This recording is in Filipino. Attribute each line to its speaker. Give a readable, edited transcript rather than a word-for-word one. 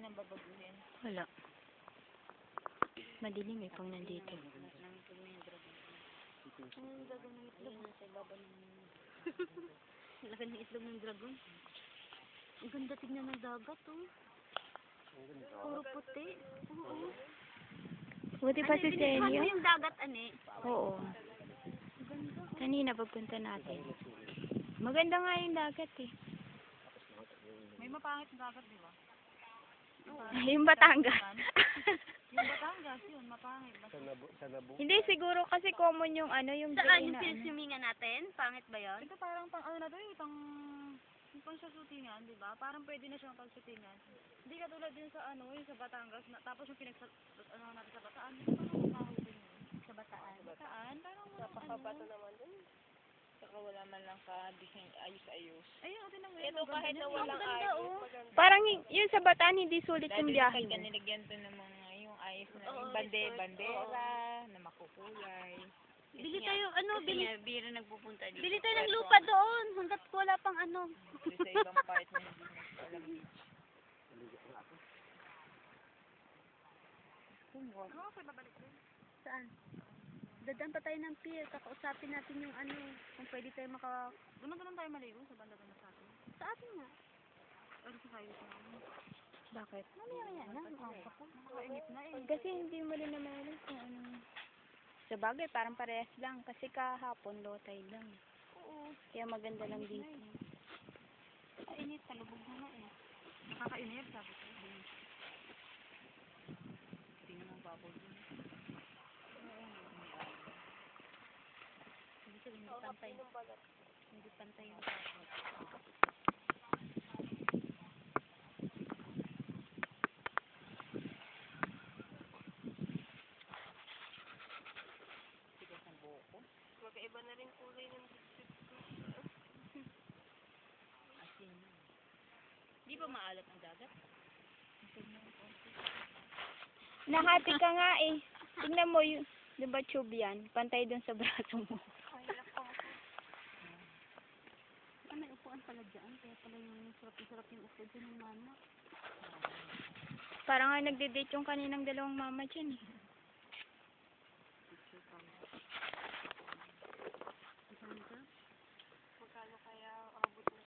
Speaker 1: nang babaguhin.
Speaker 2: Wala. Madilim eh pag nandito.
Speaker 1: Ang dragon ng itlog. Sa baba ng... Laki ng itlog ng dragon. Ang ganda tignan ng dagat, oh. Puro puti. Oo.
Speaker 2: Buti pa si
Speaker 1: Ano
Speaker 2: Senyo.
Speaker 1: yung dagat, ane?
Speaker 2: Oo. Kanina pagpunta natin. Maganda nga yung dagat eh.
Speaker 1: May mapangit na dagat, di ba?
Speaker 2: Yung Batangas.
Speaker 1: Yung Batangas, yun, mapangit.
Speaker 2: Hindi, siguro kasi common yung ano, yung
Speaker 1: Saan
Speaker 2: drain
Speaker 1: yung
Speaker 2: na ano.
Speaker 1: sinuswimingan natin? Pangit ba yun? Ito parang pang ano na to eh, pang sa shootingan, di ba? Parang pwede na siyang pag-shootingan. Hindi katulad din sa ano, yung sa Batangas, tapos yung ano natin sa Bataan, parang mahuli yun. Sa Bataan? Bataan, parang
Speaker 3: Napakabato naman dun. Saka wala man lang ka-design ayos-ayos.
Speaker 1: Ayun, ito lang.
Speaker 3: Ito kahit na walang
Speaker 1: ganda,
Speaker 3: ayos,
Speaker 1: oh.
Speaker 3: maganda.
Speaker 2: Parang yun sa Bataan, hindi sulit yung
Speaker 3: Dahil
Speaker 2: biyahe
Speaker 3: pagka
Speaker 2: mo.
Speaker 3: nilagyan to ng mga yung ayos na
Speaker 1: Oo,
Speaker 3: yung
Speaker 1: resort,
Speaker 3: bandera na makukulay.
Speaker 1: Bili tayo, ano, bili.
Speaker 3: Bira nagpupunta dito.
Speaker 1: Bili tayo ng lupa doon, hanggat wala pang ano.
Speaker 3: Kasi sa ibang part na hindi nagpaalam beach.
Speaker 1: Saan? Dadaan pa tayo ng pier, kakausapin natin yung ano, kung pwede tayo Doon tayo maligo sa banda doon sa atin. Sa atin nga. Pero sa highway na.
Speaker 2: Bakit?
Speaker 1: Mamaya na, nakakainit na eh.
Speaker 2: Kasi hindi mo rin naman alam kung ano. Sa bagay, parang parehas lang. Kasi kahapon, low tide lang.
Speaker 1: Oo.
Speaker 2: Kaya maganda lang dito.
Speaker 1: Kainit, talubog na nga eh. Nakakainit, sabi ko. Hindi naman baboy yun. Hindi sabi, hindi pantay. Hindi pantay yung baboy.
Speaker 3: Magkaiba na rin kulay ng dipdip ko.
Speaker 1: Asin. Di ba maalat ang dagat?
Speaker 2: Nahati ka nga eh. Tingnan mo yung, di ba tube yan? Pantay dun sa braso mo.
Speaker 1: May upuan pala dyan. Kaya pala yung sarap yung upo dyan ng mama.
Speaker 2: Parang nga nagde-date yung kaninang dalawang mama dyan eh.